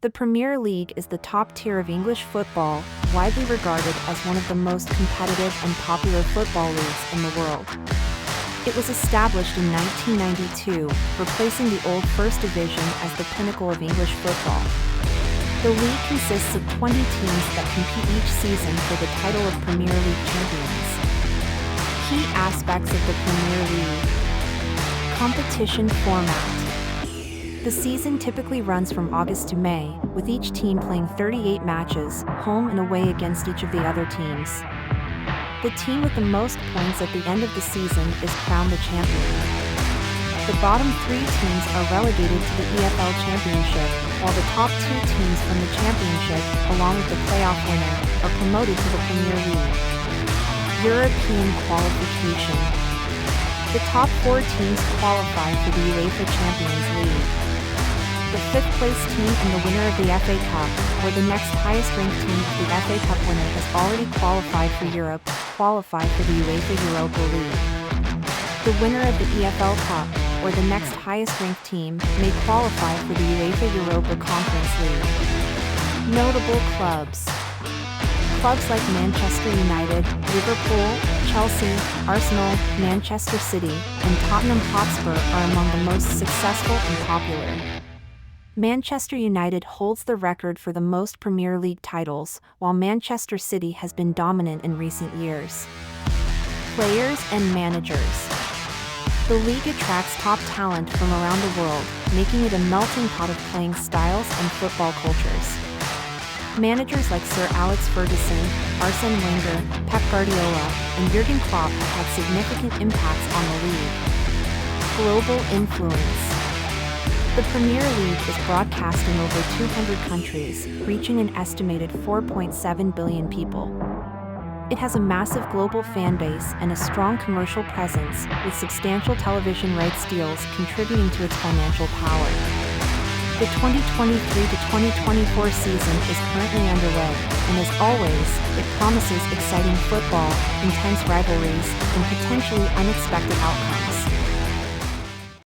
The Premier League is the top tier of English football, widely regarded as one of the most competitive and popular football leagues in the world. It was established in 1992, replacing the old First Division as the pinnacle of English football. The league consists of 20 teams that compete each season for the title of Premier League champions. Key aspects of the Premier League. Competition format. The season typically runs from August to May, with each team playing 38 matches, home and away against each of the other teams. The team with the most points at the end of the season is crowned the champion. The bottom 3 teams are relegated to the EFL Championship, while the top 2 teams from the Championship, along with the playoff winner, are promoted to the Premier League. European Qualification. The top 4 teams qualify for the UEFA Champions League. The 5th place team and the winner of the FA Cup, or the next highest ranked team of the FA Cup winner has already qualified for Europe, qualify for the UEFA Europa League. The winner of the EFL Cup, or the next highest ranked team, may qualify for the UEFA Europa Conference League. Notable clubs. Clubs like Manchester United, Liverpool, Chelsea, Arsenal, Manchester City, and Tottenham Hotspur are among the most successful and popular. Manchester United holds the record for the most Premier League titles, while Manchester City has been dominant in recent years. Players and managers. The league attracts top talent from around the world, making it a melting pot of playing styles and football cultures. Managers like Sir Alex Ferguson, Arsene Wenger, Pep Guardiola, and Jurgen Klopp have had significant impacts on the league. Global influence. The Premier League is broadcast in over 200 countries, reaching an estimated 4.7 billion people. It has a massive global fan base and a strong commercial presence, with substantial television rights deals contributing to its financial power. The 2023-2024 season is currently underway, and as always, it promises exciting football, intense rivalries, and potentially unexpected outcomes.